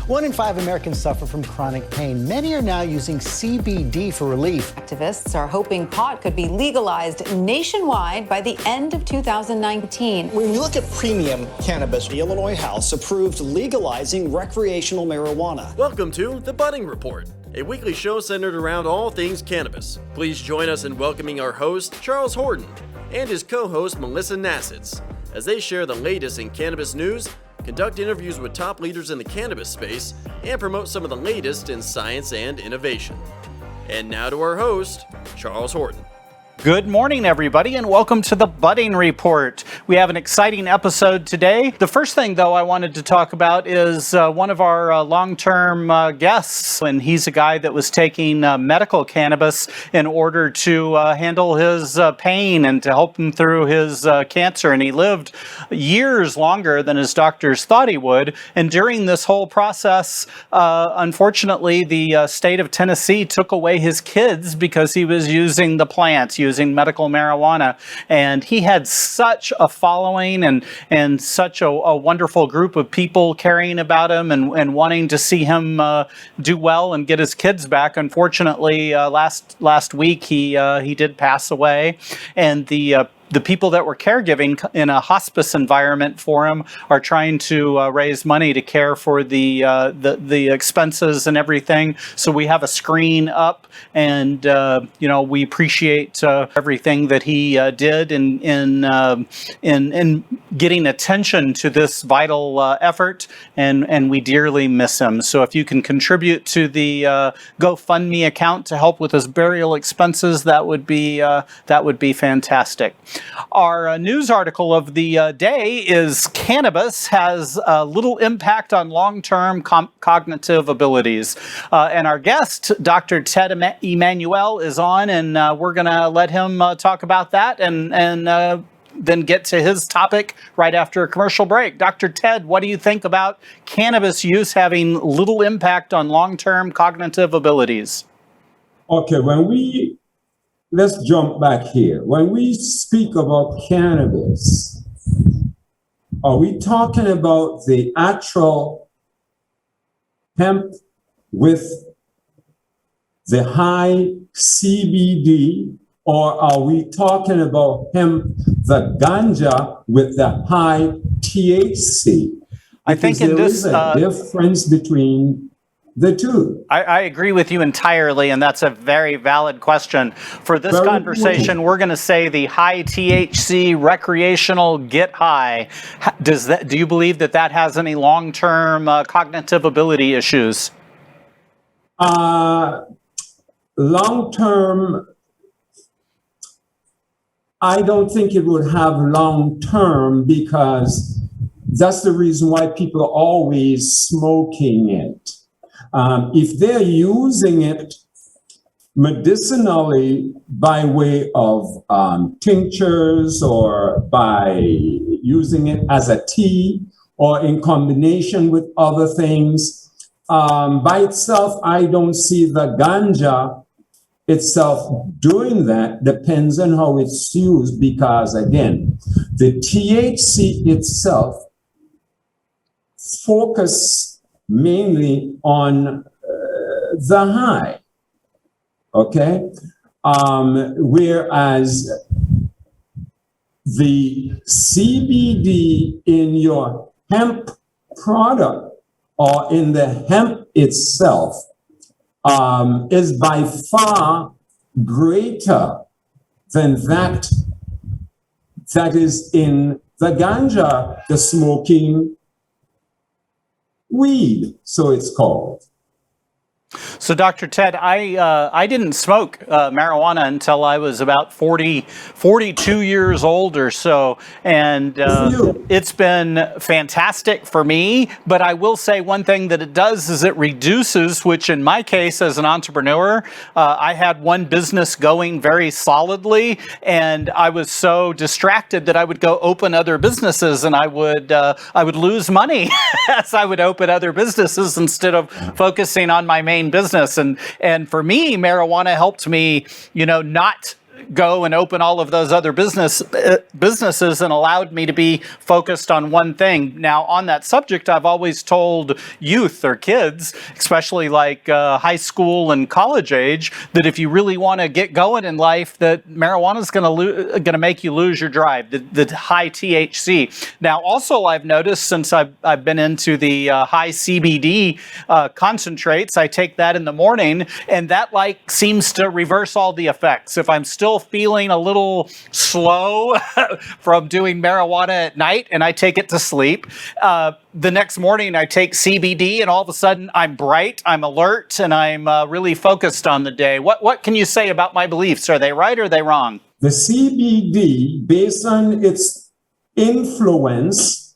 1 in 5 Americans suffer from chronic pain. Many are now using CBD for relief. Activists are hoping pot could be legalized nationwide by the end of 2019. When you look at premium cannabis, the Illinois House approved legalizing recreational marijuana. Welcome to The Budding Report, a weekly show centered around all things cannabis. Please join us in welcoming our host, Charles Horton, and his co-host, Melissa Nasits, as they share the latest in cannabis news, conduct interviews with top leaders in the cannabis space, and promote some of the latest in science and innovation. And now to our host, Charles Horton. Good morning, everybody, and welcome to the Budding Report. We have an exciting episode today. The first thing, though, I wanted to talk about is one of our long-term guests, and he's a guy that was taking medical cannabis in order to handle his pain and to help him through his cancer, and he lived years longer than his doctors thought he would. And during this whole process, unfortunately, the state of Tennessee took away his kids because he was using the plants, using medical marijuana, and he had such a following and such a wonderful group of people caring about him and wanting to see him do well and get his kids back. Unfortunately, last week he did pass away, and the people that were caregiving in a hospice environment for him are trying to raise money to care for the expenses and everything. So we have a screen up, and we appreciate everything that he did in getting attention to this vital effort, and we dearly miss him. So if you can contribute to the GoFundMe account to help with his burial expenses, that would be fantastic. Our news article of the day is Cannabis has little impact on long-term cognitive abilities. And our guest, Dr. Ted Emanuel, is on, and we're going to let him talk about that and then get to his topic right after a commercial break. Dr. Ted, what do you think about cannabis use having little impact on long-term cognitive abilities? Okay, let's jump back here. When we speak about cannabis, are we talking about the actual hemp with the high CBD, or are we talking about hemp, the ganja with the high THC? I think in this there is a difference between the two. I agree with you entirely, and that's a very valid question. For this conversation, we're going to say the high THC recreational get high. Do you believe that has any long-term cognitive ability issues? Long-term, I don't think it would have long-term, because that's the reason why people are always smoking it. If they're using it medicinally by way of tinctures, or by using it as a tea, or in combination with other things, by itself, I don't see the ganja itself doing that. Depends on how it's used, because again, the THC itself focus mainly on the high, okay? Whereas the CBD in your hemp product, or in the hemp itself, is by far greater than that is in the ganja, the smoking weed, so it's called. So, Dr. Ted, I didn't smoke marijuana until I was about 42 years old or so, and it's been fantastic for me. But I will say one thing that it does is it reduces, which in my case as an entrepreneur, I had one business going very solidly, and I was so distracted that I would go open other businesses, and I would lose money as I would open other businesses instead of focusing on my main business. And for me, marijuana helped me, not go and open all of those other businesses and allowed me to be focused on one thing. Now, on that subject, I've always told youth or kids, especially like high school and college age, that if you really want to get going in life, that marijuana is going to make you lose your drive, the high THC. Now, also, I've noticed since I've been into the high CBD concentrates, I take that in the morning, and that like seems to reverse all the effects. If I'm still feeling a little slow from doing marijuana at night and I take it to sleep, the next morning I take CBD and all of a sudden I'm bright, I'm alert, and I'm really focused on the day. What can you say about my beliefs? Are they right or are they wrong? The CBD, based on its influence,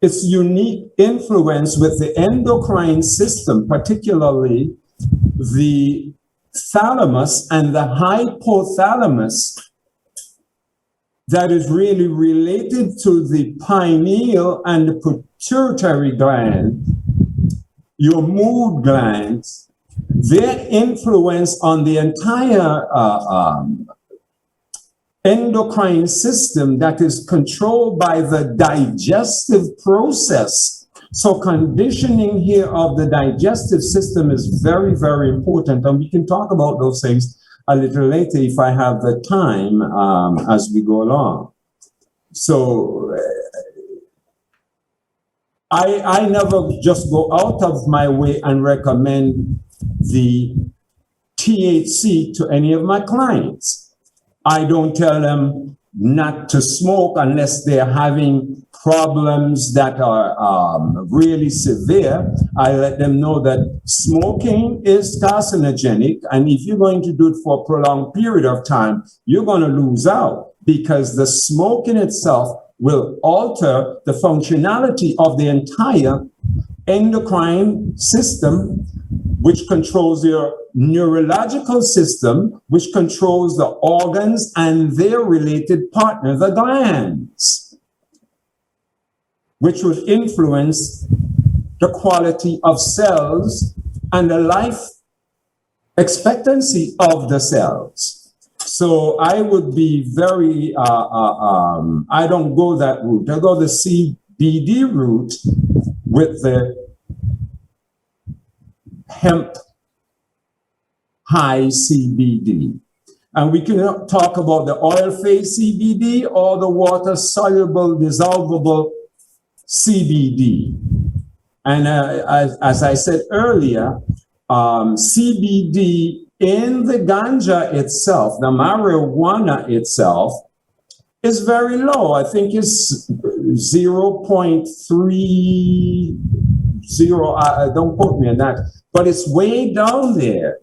its unique influence with the endocrine system, particularly the thalamus and the hypothalamus, that is really related to the pineal and the pituitary gland, your mood glands, their influence on the entire endocrine system that is controlled by the digestive process. So conditioning here of the digestive system is very, very important. And we can talk about those things a little later if I have the time as we go along. So I never just go out of my way and recommend the THC to any of my clients. I don't tell them not to smoke unless they're having problems that are really severe. I let them know that smoking is carcinogenic, and if you're going to do it for a prolonged period of time, you're going to lose out because the smoking itself will alter the functionality of the entire endocrine system, which controls your neurological system, which controls the organs and their related partner, the glands, which would influence the quality of cells and the life expectancy of the cells. So I would be very, I don't go that route. I go the CBD route with the hemp high CBD. And we can talk about the oil-phase CBD or the water-soluble, dissolvable CBD. And as I said earlier, CBD in the ganja itself, the marijuana itself, is very low. I think it's 0.30, don't quote me on that, but it's way down there.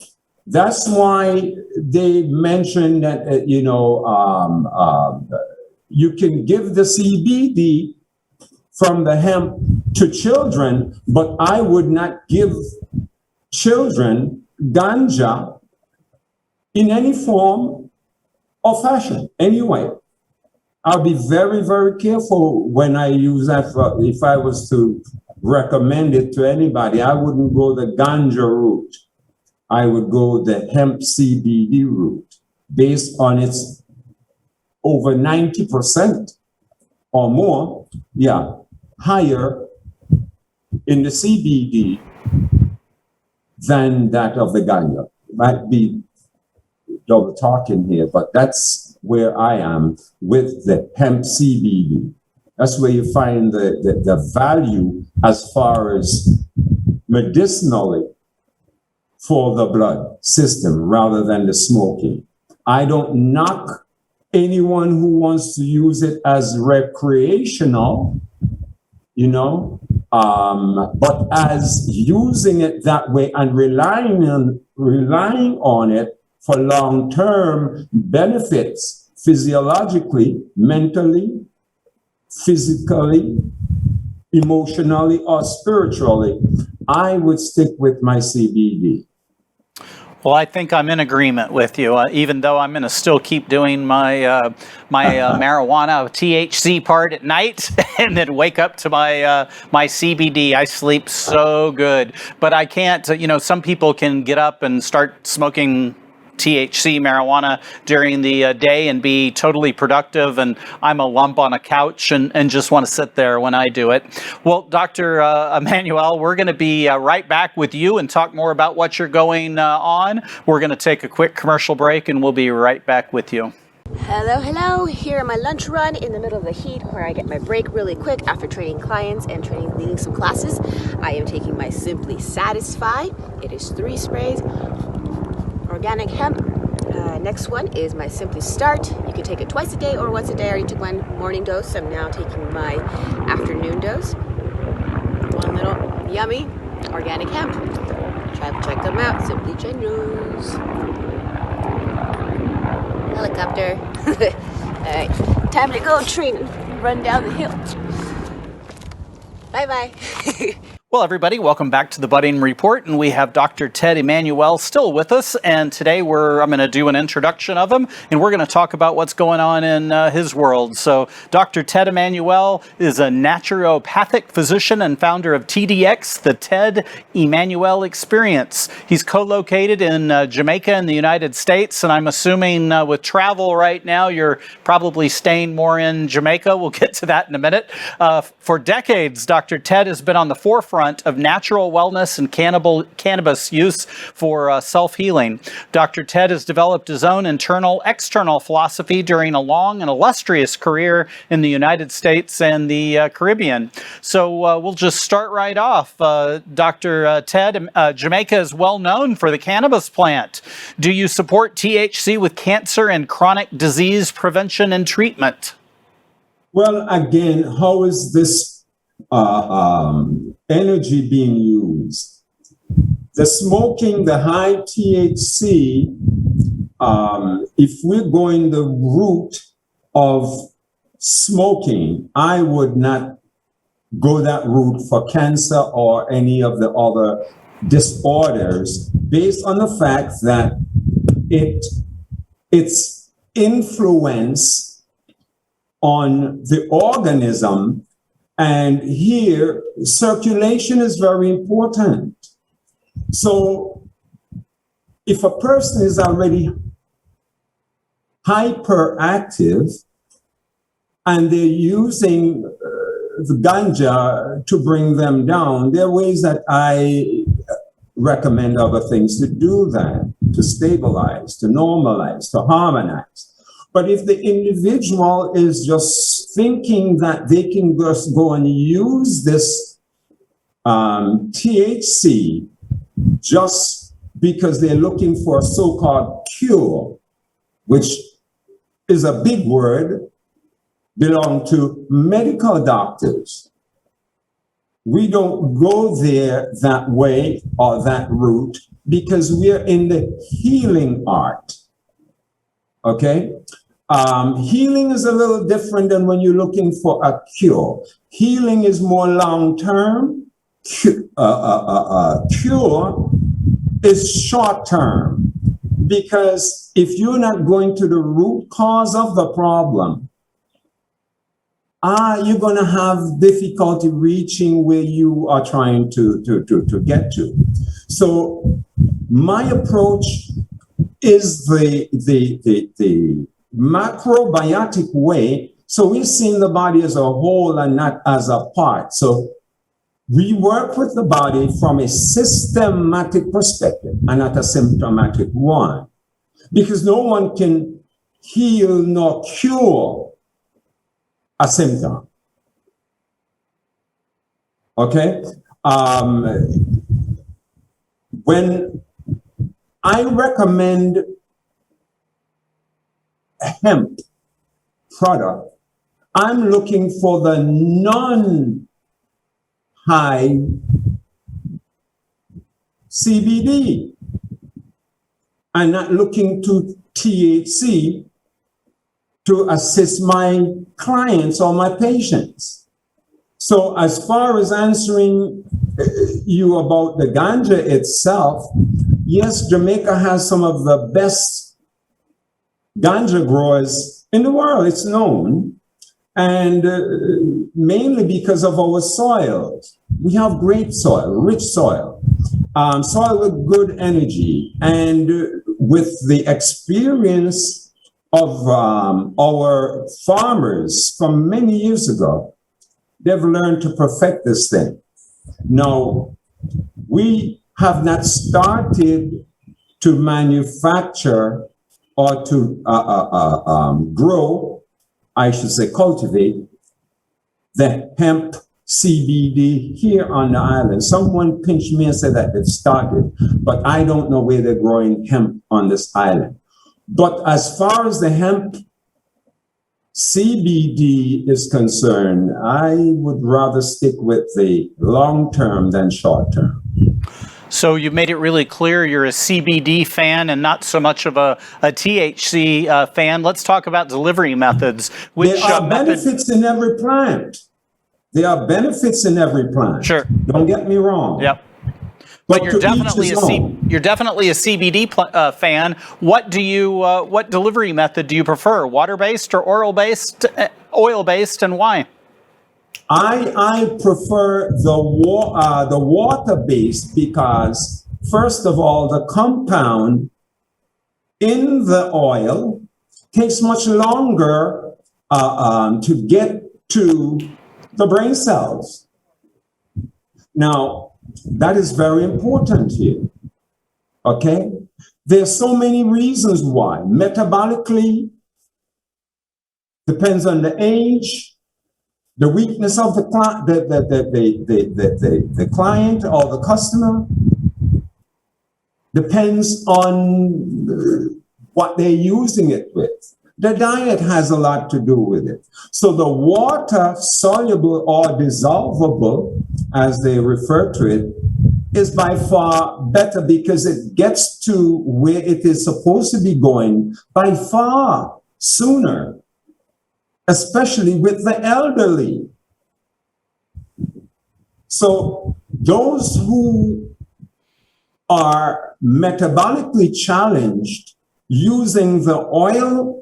That's why they mentioned that, you can give the CBD from the hemp to children, but I would not give children ganja in any form or fashion, anyway. I'll be very, very careful when I use that. If I was to recommend it to anybody, I wouldn't go the ganja route. I would go the hemp CBD route based on its over 90% or more, higher in the CBD than that of the ganja. Might be double talking here, but that's where I am with the hemp CBD. That's where you find the value as far as medicinally for the blood system rather than the smoking. I don't knock anyone who wants to use it as recreational, but as using it that way and relying on it for long-term benefits, physiologically, mentally, physically, emotionally, or spiritually, I would stick with my CBD. Well, I think I'm in agreement with you, even though I'm going to still keep doing my marijuana THC part at night and then wake up to my CBD. I sleep so good, but I can't, some people can get up and start smoking THC marijuana during the day and be totally productive, and I'm a lump on a couch and just want to sit there when I do it. Well, Dr. Emanuel, we're going to be right back with you and talk more about what you're going on. We're going to take a quick commercial break, and we'll be right back with you. Hello, here on my lunch run in the middle of the heat where I get my break really quick after training clients and leading some classes. I am taking my Simply Satisfy. It is 3 sprays, organic hemp. Next one is my Simply Start. You can take it twice a day or once a day. I already took one morning dose. I'm now taking my afternoon dose. One little yummy organic hemp. Check them out, Simply Generous. Helicopter. Alright, time to go train and run down the hill. Bye-bye. Well, everybody, welcome back to the Budding Report, and we have Dr. Ted Emanuel still with us, and today I'm going to do an introduction of him, and we're going to talk about what's going on in his world. So, Dr. Ted Emanuel is a naturopathic physician and founder of TDX, the Ted Emanuel Experience. He's co-located in Jamaica in the United States, and I'm assuming with travel right now, you're probably staying more in Jamaica. We'll get to that in a minute. For decades, Dr. Ted has been on the forefront of natural wellness and cannabis use for self-healing. Dr. Ted has developed his own internal-external philosophy during a long and illustrious career in the United States and the Caribbean. So we'll just start right off. Dr. Ted, Jamaica is well known for the cannabis plant. Do you support THC with cancer and chronic disease prevention and treatment? Well, again, how is this energy being used? The smoking, the high THC, if we're going the route of smoking, I would not go that route for cancer or any of the other disorders, based on the fact that its influence on the organism. And here, circulation is very important. So if a person is already hyperactive and they're using the ganja to bring them down, there are ways that I recommend other things to do that, to stabilize, to normalize, to harmonize. But if the individual is just thinking that they can just go and use this THC just because they're looking for a so-called cure, which is a big word, belong to medical doctors. We don't go there that way or that route because we're in the healing art, okay? Healing is a little different than when you're looking for a cure. Healing is more long-term. Cure is short-term, because if you're not going to the root cause of the problem, you're going to have difficulty reaching where you are trying to get to. So my approach is the macrobiotic way. So we've seen the body as a whole and not as a part. So we work with the body from a systematic perspective and not a symptomatic one, because no one can heal nor cure a symptom. Okay? When I recommend hemp product, I'm looking for the non-high CBD and not looking to THC to assist my clients or my patients. So as far as answering you about the ganja itself, yes, Jamaica has some of the best ganja growers in the world, it's known, and mainly because of our soils. We have great soil, rich soil, soil with good energy, and with the experience of our farmers from many years ago, they've learned to perfect this thing. Now, we have not started to manufacture or to grow, I should say cultivate, the hemp CBD here on the island. Someone pinched me and said that they've started, but I don't know where they're growing hemp on this island. But as far as the hemp CBD is concerned, I would rather stick with the long term than short term. So you made it really clear you're a CBD fan and not so much of a THC fan. Let's talk about delivery methods. There are benefits in every plant. There are benefits in every plant. Sure. Don't get me wrong. Yep. But you're definitely a CBD fan. What delivery method do you prefer? Water-based or oil-based, and why? I prefer the water-based because, first of all, the compound in the oil takes much longer to get to the brain cells. Now, that is very important here, okay? There's so many reasons why. Metabolically, depends on the age, the weakness of the client or the customer, depends on what they're using it with. The diet has a lot to do with it. So the water soluble or dissolvable, as they refer to it, is by far better because it gets to where it is supposed to be going by far sooner, especially with the elderly. So those who are metabolically challenged using the oil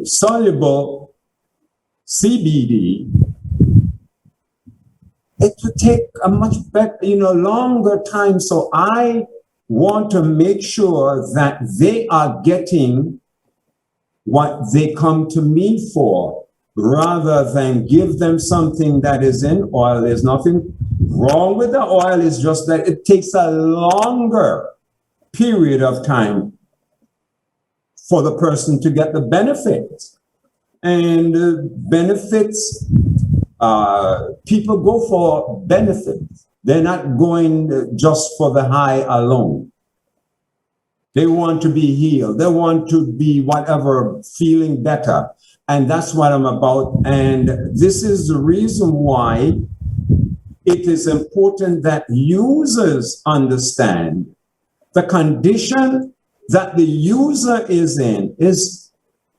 soluble CBD, it would take a much better, longer time. So I want to make sure that they are getting what they come to me for, rather than give them something that is in oil. There's nothing wrong with the oil. It's just that it takes a longer period of time for the person to get the benefits. And benefits, people go for benefits. They're not going just for the high alone. They want to be healed. They want to be whatever, feeling better. And that's what I'm about. And this is the reason why it is important that users understand the condition that the user is in is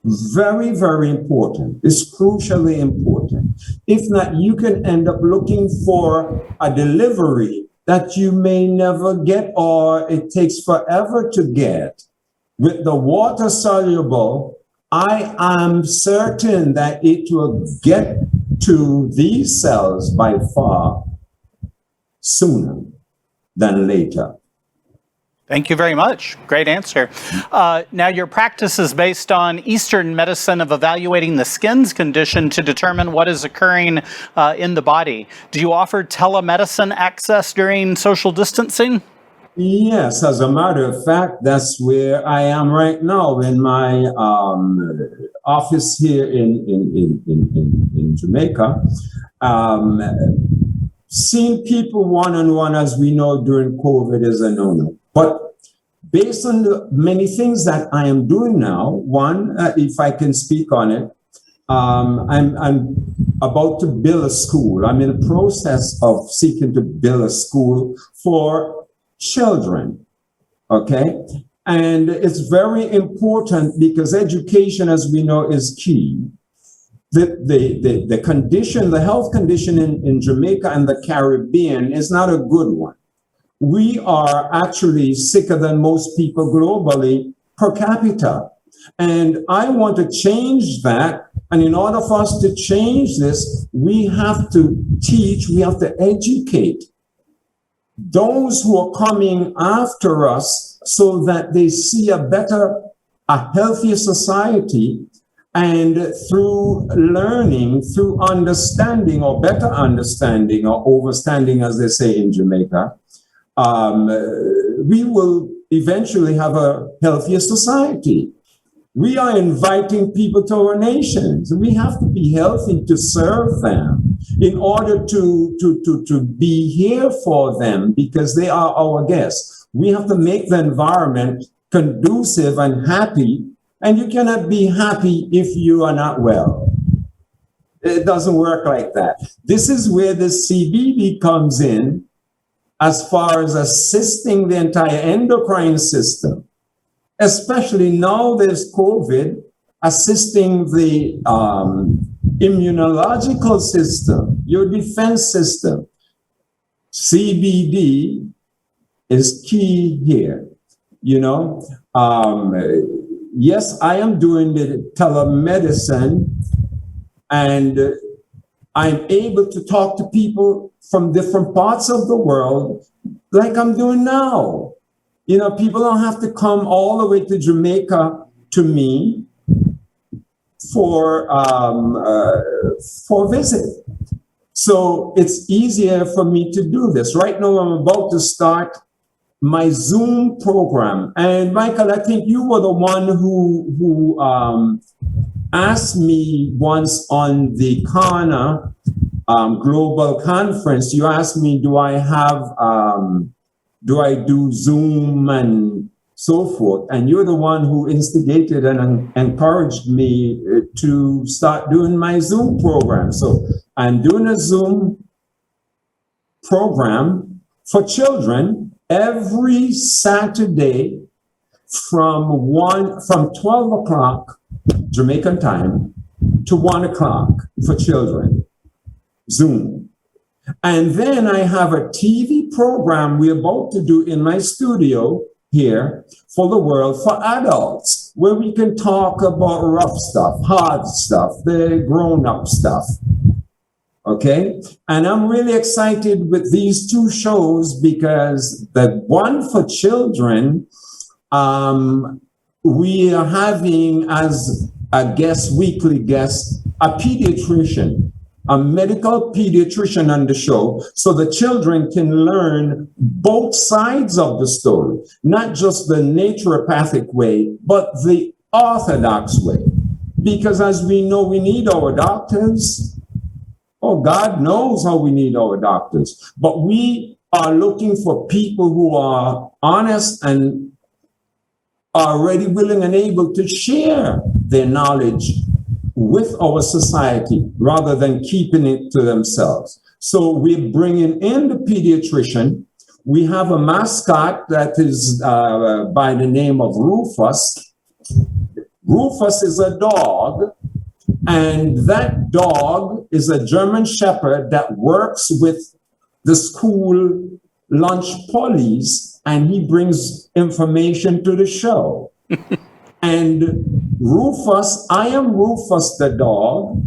very, very important. It's crucially important. If not, you can end up looking for a delivery that you may never get, or it takes forever to get. With the water soluble, I am certain that it will get to these cells by far sooner than later. Thank you very much. Great answer. Now, your practice is based on Eastern medicine of evaluating the skin's condition to determine what is occurring in the body. Do you offer telemedicine access during social distancing? Yes, as a matter of fact, that's where I am right now in my office here in Jamaica. Seeing people one-on-one, as we know, during COVID is a no-no. But based on the many things that I am doing now, one, if I can speak on it, I'm about to build a school. I'm in the process of seeking to build a school for children, okay? And it's very important because education, as we know, is key. The condition, the health condition in Jamaica and the Caribbean is not a good one. We are actually sicker than most people globally per capita. And I want to change that. And in order for us to change this, we have to teach, we have to educate those who are coming after us so that they see a healthier society, and through learning, through understanding or better understanding or overstanding, as they say in Jamaica, we will eventually have a healthier society. We are inviting people to our nations. We have to be healthy to serve them in order to be here for them, because they are our guests. We have to make the environment conducive and happy, and you cannot be happy if you are not well. It doesn't work like that. This is where the CBD comes in as far as assisting the entire endocrine system, especially now there's COVID, assisting the immunological system, your defense system. CBD is key here. You know, yes, I am doing the telemedicine, and I'm able to talk to people from different parts of the world like I'm doing now. You know, people don't have to come all the way to Jamaica to me for a visit. So it's easier for me to do this. Right now, I'm about to start my Zoom program. And Michael, I think you were the one who asked me once on the Kana Global Conference, you asked me, do I do Zoom and so forth? And you're the one who instigated and encouraged me to start doing my Zoom program. So I'm doing a Zoom program for children every Saturday from 12 o'clock Jamaican time to 1 o'clock for children, Zoom. And then I have a TV program we're about to do in my studio here for the world for adults, where we can talk about rough stuff, hard stuff, the grown-up stuff. Okay? And I'm really excited with these two shows, because the one for children, we are having as a weekly guest, a pediatrician, a medical pediatrician on the show, so the children can learn both sides of the story, not just the naturopathic way, but the orthodox way. Because as we know, we need our doctors. Oh, God knows how we need our doctors. But we are looking for people who are honest and are ready, willing, and able to share their knowledge with our society rather than keeping it to themselves. So we're bringing in the pediatrician. We have a mascot that is by the name of Rufus. Rufus is a dog, and that dog is a German Shepherd that works with the school lunch police, and he brings information to the show. And Rufus, I am Rufus the dog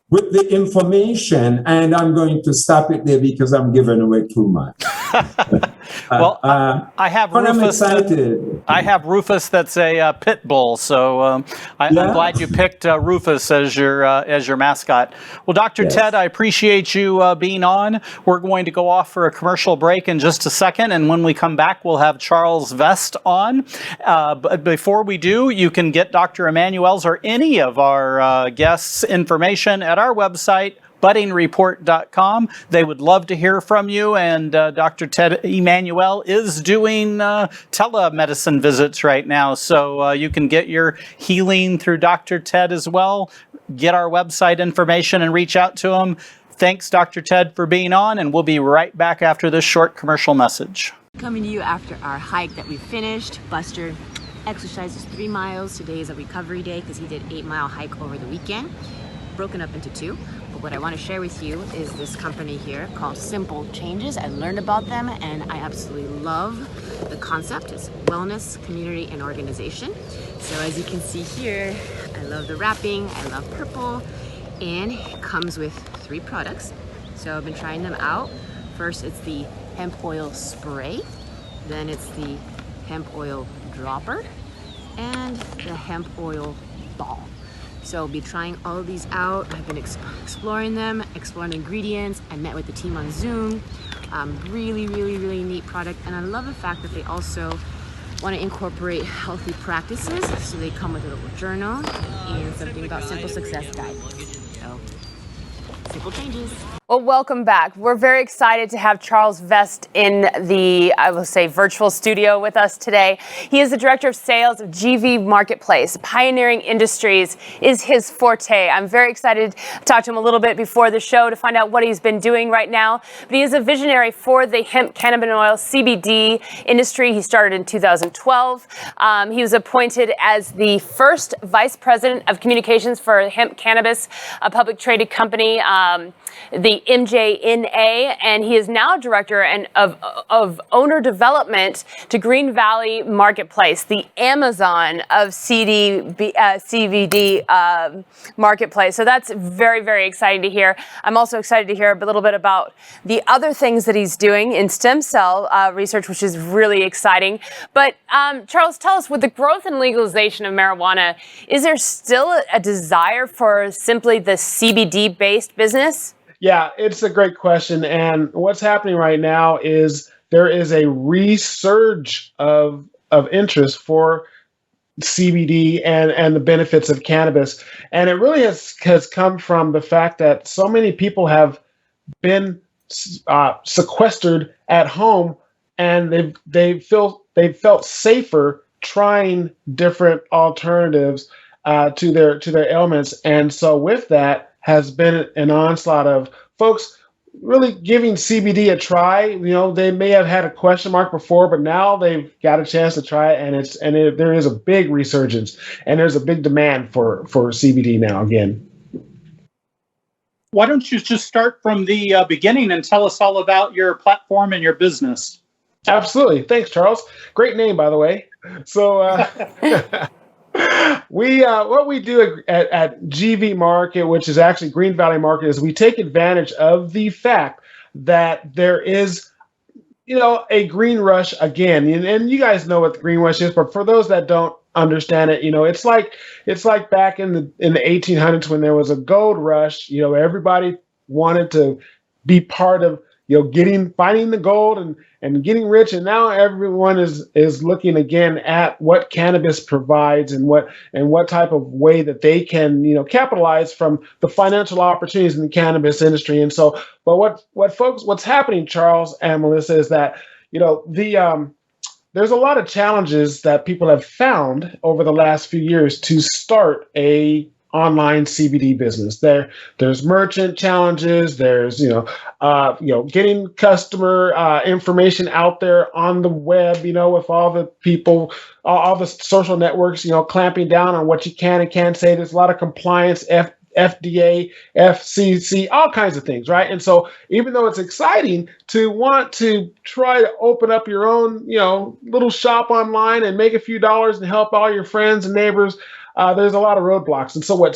with the information, and I'm going to stop it there because I'm giving away too much. Well, I have but Rufus. I'm excited. I have Rufus that's a pit bull, so I'm glad you picked Rufus as your mascot. Well, Dr. Yes. Ted, I appreciate you being on. We're going to go off for a commercial break in just a second, and when we come back, we'll have Charles Vest on. But before we do, you can get Dr. Emanuel's or any of our guests' information at our website, buddingreport.com. They would love to hear from you, and Dr. Ted Emanuel is doing telemedicine visits right now, so you can get your healing through Dr. Ted as well. Get our website information and reach out to him. Thanks, Dr. Ted, for being on, and we'll be right back after this short commercial message. Coming to you after our hike that we finished. Buster exercises 3 miles. Today is a recovery day because he did 8-mile hike over the weekend, broken up into 2. But what I want to share with you is this company here called Simple Changes. I learned about them and I absolutely love the concept. It's wellness, community, and organization. So as you can see here, I love the wrapping, I love purple, and it comes with 3 products. So I've been trying them out. First, it's the hemp oil spray, then it's the hemp oil dropper, and the hemp oil ball. So I'll be trying all of these out. I've been exploring them, exploring the ingredients. I met with the team on Zoom. Really neat product. And I love the fact that they also want to incorporate healthy practices. So they come with a little journal and something about Simple Success Guide. So, simple changes. Well, welcome back. We're very excited to have Charles Vest in the, I will say, virtual studio with us today. He is the Director of Sales of GV Marketplace. Pioneering industries is his forte. I'm very excited to talk to him a little bit before the show to find out what he's been doing right now. But he is a visionary for the hemp cannabinoid CBD industry. He started in 2012. He was appointed as the first Vice President of Communications for Hemp Cannabis, a public traded company, the MJNA, and he is now director of owner development to Green Valley Marketplace, the Amazon of CBD marketplace. So that's very exciting to hear. I'm also excited to hear a little bit about the other things that he's doing in stem cell research, which is really exciting. But Charles, tell us, with the growth and legalization of marijuana, is there still a desire for simply the CBD-based business? Yeah, it's a great question. And what's happening right now is there is a resurge of interest for CBD and the benefits of cannabis. And it really has come from the fact that so many people have been sequestered at home, and they've felt safer trying different alternatives to their ailments. And so with that has been an onslaught of folks really giving CBD a try. You know, they may have had a question mark before, but now they've got a chance to try it, and there is a big resurgence, and there's a big demand for CBD now again. Why don't you just start from the beginning and tell us all about your platform and your business? Absolutely. Thanks, Charles. Great name, by the way. So what we do at GV Market, which is actually Green Valley Market, is we take advantage of the fact that there is, a green rush again. And you guys know what the green rush is, but for those that don't understand it, it's like back in the 1800s when there was a gold rush. Everybody wanted to be part of finding the gold and getting rich, and now everyone is looking again at what cannabis provides and what type of way that they can capitalize from the financial opportunities in the cannabis industry. And so, but what's happening, Charles and Melissa, is that there's a lot of challenges that people have found over the last few years to start a online CBD business. There's merchant challenges. There's getting customer information out there on the web. With all the people, all the social networks, clamping down on what you can and can't say. There's a lot of compliance, FDA, FCC, all kinds of things, right? And so, even though it's exciting to want to try to open up your own, little shop online and make a few dollars and help all your friends and neighbors, there's a lot of roadblocks. And so what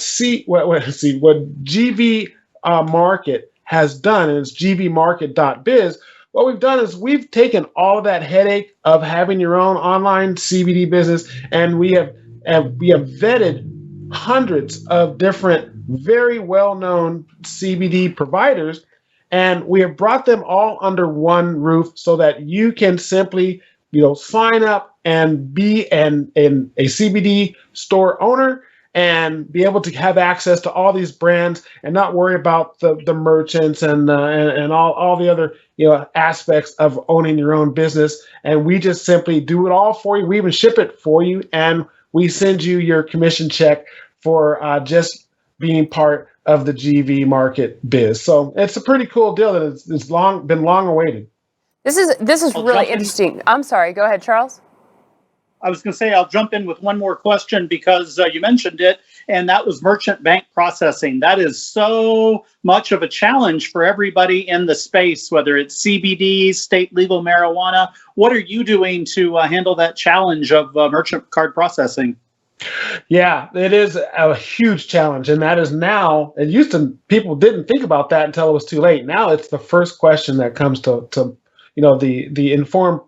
GV Market has done, and it's gvmarket.biz, what we've done is we've taken all of that headache of having your own online CBD business, and we have vetted hundreds of different very well-known CBD providers, and we have brought them all under one roof so that you can simply sign up and be a CBD store owner and be able to have access to all these brands and not worry about the merchants and all the other aspects of owning your own business. And we just simply do it all for you. We even ship it for you, and we send you your commission check for just being part of the GV Market biz. So it's a pretty cool deal that it's been long awaited. This is really interesting. I'm sorry. Go ahead, Charles. I was going to say, I'll jump in with one more question because you mentioned it, and that was merchant bank processing. That is so much of a challenge for everybody in the space, whether it's CBD, state legal marijuana. What are you doing to handle that challenge of merchant card processing? Yeah, it is a huge challenge, and that is now. It used to, people didn't think about that until it was too late. Now it's the first question that comes to the informed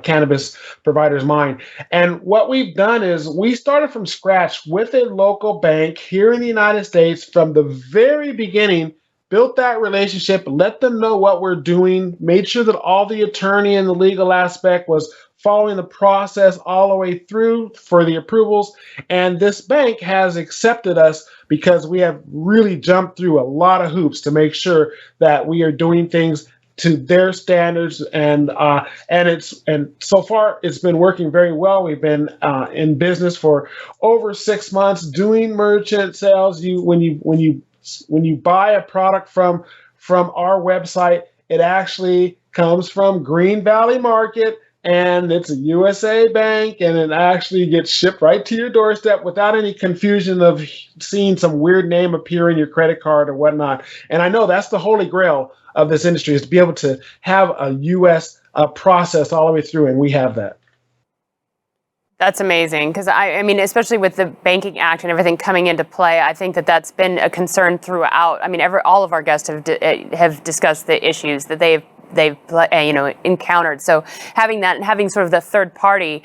cannabis provider's mind. And what we've done is we started from scratch with a local bank here in the United States from the very beginning, built that relationship, let them know what we're doing, made sure that all the attorney and the legal aspect was following the process all the way through for the approvals. And this bank has accepted us because we have really jumped through a lot of hoops to make sure that we are doing things to their standards, and so far it's been working very well. We've been in business for over 6 months doing merchant sales. When you buy a product from our website, it actually comes from Green Valley Market, and it's a USA bank, and it actually gets shipped right to your doorstep without any confusion of seeing some weird name appear in your credit card or whatnot. And I know that's the holy grail of this industry, is to be able to have a U.S. process all the way through, and we have that. That's amazing, because I mean, especially with the Banking Act and everything coming into play, I think that that's been a concern throughout. I mean, all of our guests have discussed the issues that they've encountered. So having that and having sort of the third party.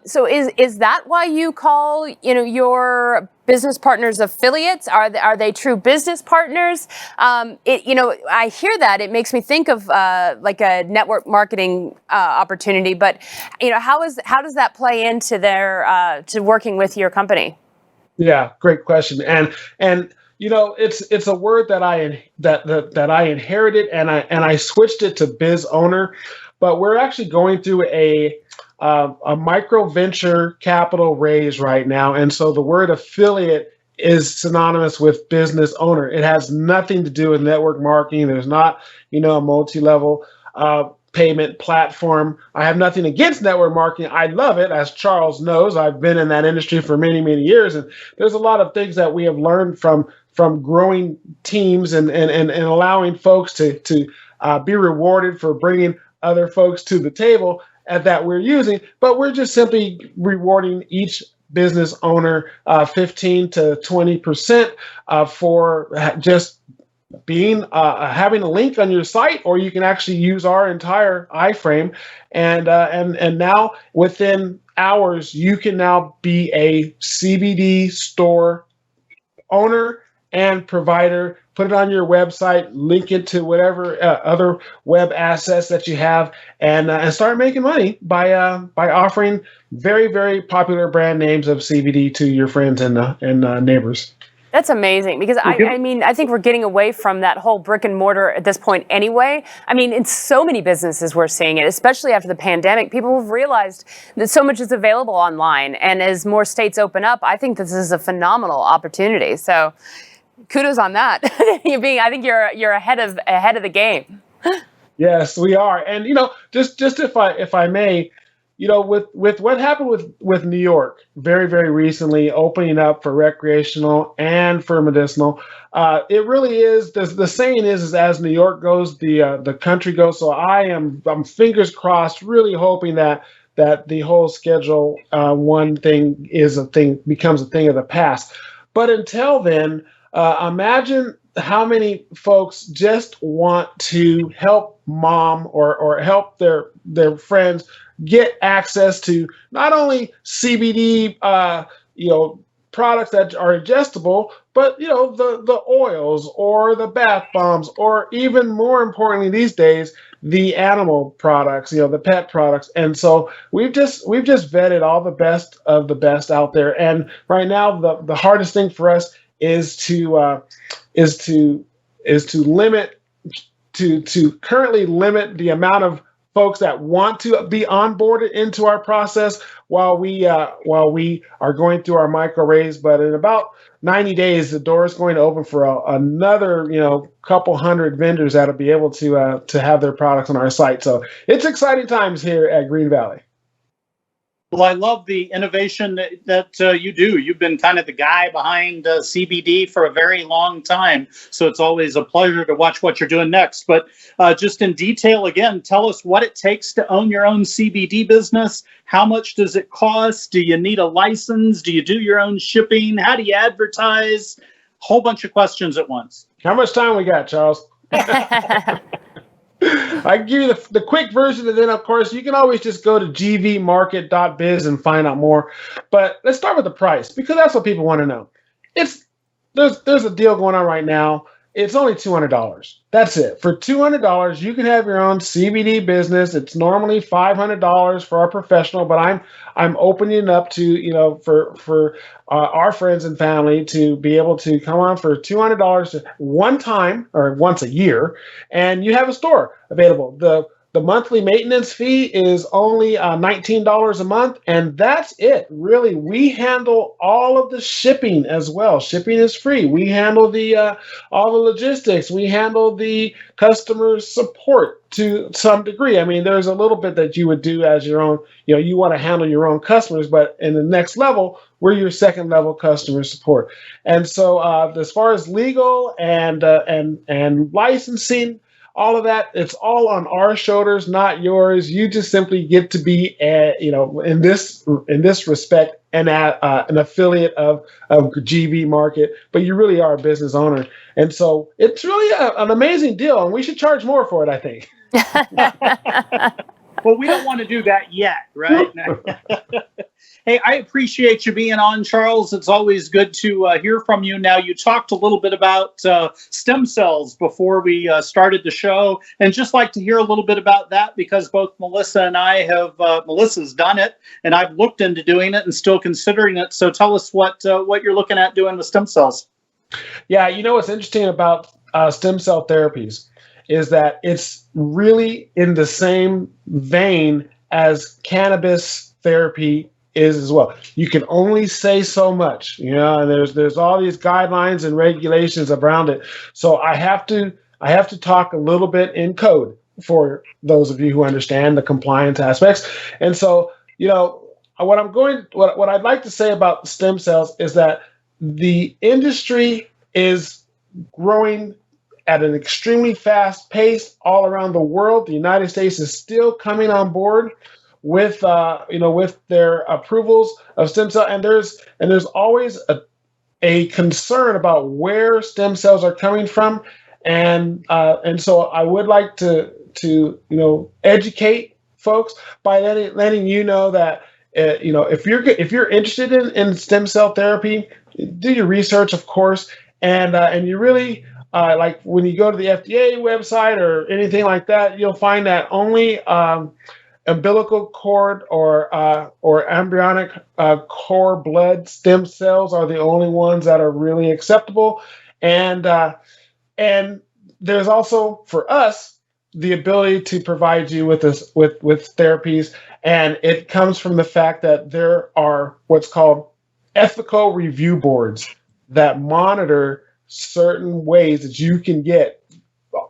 So is that why you call your business partners affiliates? Are they true business partners? I hear that, it makes me think of like a network marketing opportunity. But how does that play into their to working with your company? Yeah, great question. And it's a word that I inherited, and I switched it to biz owner, but we're actually going through a micro venture capital raise right now, and so the word affiliate is synonymous with business owner. It has nothing to do with network marketing. There's not a multi-level payment platform. I have nothing against network marketing. I love it, as Charles knows. I've been in that industry for many, many years, and there's a lot of things that we have learned from growing teams and allowing folks to be rewarded for bringing other folks to the table that we're using. But we're just simply rewarding each business owner 15 to 20% for just being having a link on your site, or you can actually use our entire iframe, and now within hours you can now be a CBD store owner and provider. Put it on your website, link it to whatever other web assets that you have, and start making money by offering very, very popular brand names of CBD to your friends and neighbors. That's amazing, because I think we're getting away from that whole brick and mortar at this point anyway. I mean, in so many businesses we're seeing it, especially after the pandemic. People have realized that so much is available online, and as more states open up, I think this is a phenomenal opportunity. So kudos on that. I think you're ahead of the game. Yes, we are. And just if I may, with what happened with New York very, very recently, opening up for recreational and for medicinal, it really is, the saying is as New York goes, the country goes. So I'm fingers crossed, really hoping that the whole Schedule 1 thing becomes a thing of the past. But until then, imagine how many folks just want to help mom or help their friends get access to not only CBD, products that are ingestible, but the oils or the bath bombs, or even more importantly these days, the animal products, the pet products. And so we've just vetted all the best of the best out there. And right now, the hardest thing for us is to currently limit the amount of folks that want to be onboarded into our process while we are going through our micro raise. But in about 90 days, the door is going to open for another couple hundred vendors that'll be able to have their products on our site. So it's exciting times here at Green Valley. Well, I love the innovation that you do. You've been kind of the guy behind CBD for a very long time, so it's always a pleasure to watch what you're doing next. But just in detail, again, tell us what it takes to own your own CBD business. How much does it cost? Do you need a license? Do you do your own shipping? How do you advertise? Whole bunch of questions at once. How much time we got, Charles? I can give you the quick version, and then, of course, you can always just go to gvmarket.biz and find out more. But let's start with the price, because that's what people want to know. There's a deal going on right now. It's only $200. That's it. For $200, you can have your own CBD business. It's normally $500 for our professional, but I'm opening it up to, for our friends and family to be able to come on for $200 one time or once a year, and you have a store available. The monthly maintenance fee is only $19 a month, and that's it. Really, we handle all of the shipping as well. Shipping is free. We handle all the logistics. We handle the customer support to some degree. I mean, there's a little bit that you would do as your own. You want to handle your own customers, but in the next level, we're your second level customer support. And so, as far as legal and licensing, all of that, it's all on our shoulders, not yours. You just simply get to be, in this respect, an affiliate of GV Market, but you really are a business owner. And so it's really an amazing deal, and we should charge more for it, I think. Well, we don't want to do that yet, right? Hey, I appreciate you being on, Charles. It's always good to hear from you. Now, you talked a little bit about stem cells before we started the show, and just like to hear a little bit about that, because both Melissa and I have, Melissa's done it, and I've looked into doing it and still considering it. So tell us what you're looking at doing with stem cells. Yeah, what's interesting about stem cell therapies is that it's really in the same vein as cannabis therapy is as well. You can only say so much, and there's all these guidelines and regulations around it. So I have to talk a little bit in code for those of you who understand the compliance aspects. And so, what I'd like to say about stem cells is that the industry is growing at an extremely fast pace all around the world. The United States is still coming on board with their approvals of stem cell, and there's always a concern about where stem cells are coming from, and so I would like to educate folks by letting you know that if you're interested in stem cell therapy, do your research, of course, and you really like when you go to the FDA website or anything like that, you'll find that only umbilical cord or embryonic cord blood stem cells are the only ones that are really acceptable, and there's also for us the ability to provide you with therapies, and it comes from the fact that there are what's called ethical review boards that monitor certain ways that you can get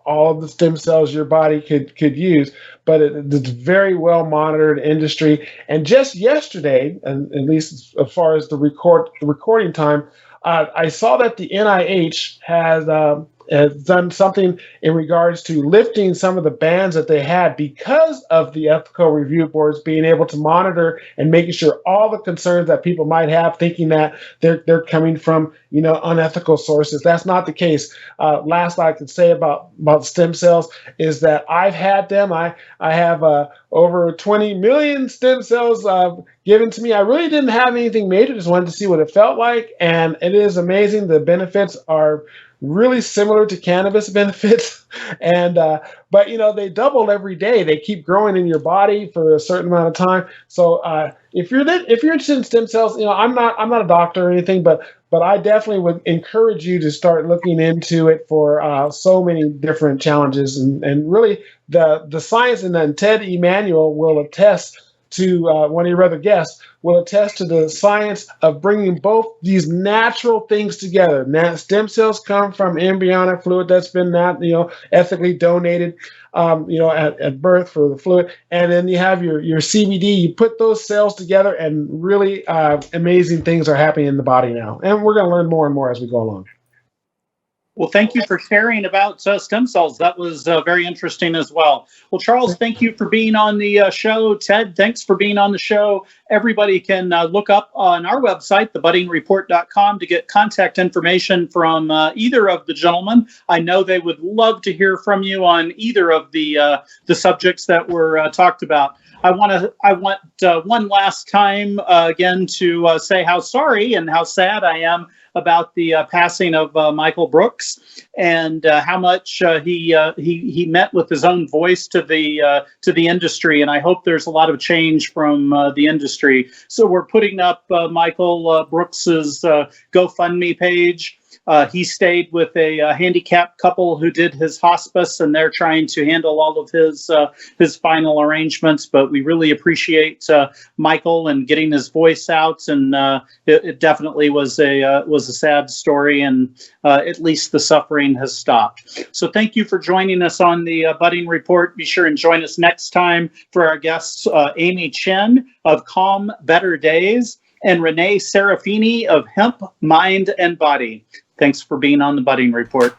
all of the stem cells your body could use, but it's very well monitored industry. And just yesterday, and at least as far as the recording time, I saw that the NIH has done something in regards to lifting some of the bans that they had because of the ethical review boards being able to monitor and making sure all the concerns that people might have, thinking that they're coming from unethical sources. That's not the case. Last I could say about stem cells is that I've had them. I have over 20 million stem cells given to me. I really didn't have anything major, just wanted to see what it felt like, and it is amazing. The benefits are really similar to cannabis benefits, and but they double every day. They keep growing in your body for a certain amount of time. So if you're interested in stem cells, I'm not a doctor or anything, but I definitely would encourage you to start looking into it for so many different challenges, and really the science, and then Ted Emanuel will attest to, one of your other guests will attest to the science of bringing both these natural things together. Now, stem cells come from embryonic fluid that's been ethically donated, at birth for the fluid, and then you have your CBD. You put those cells together, and really amazing things are happening in the body now. And we're going to learn more and more as we go along. Well, thank you for sharing about stem cells. That was very interesting as well. Well, Charles, thank you for being on the show. Ted, thanks for being on the show. Everybody can look up on our website, thebuddingreport.com, to get contact information from either of the gentlemen. I know they would love to hear from you on either of the subjects that were talked about. I want one last time again to say how sorry and how sad I am about the passing of Michael Brooks, and how much he meant with his own voice to the industry. And I hope there's a lot of change from the industry. So we're putting up Michael Brooks's GoFundMe page. He stayed with a handicapped couple who did his hospice, and they're trying to handle all of his final arrangements. But we really appreciate Michael and getting his voice out, and it definitely was a sad story, and at least the suffering has stopped. So thank you for joining us on the Budding Report. Be sure and join us next time for our guests, Amy Chen of Calm Better Days and Renee Serafini of Hemp, Mind, and Body. Thanks for being on the Budding Report.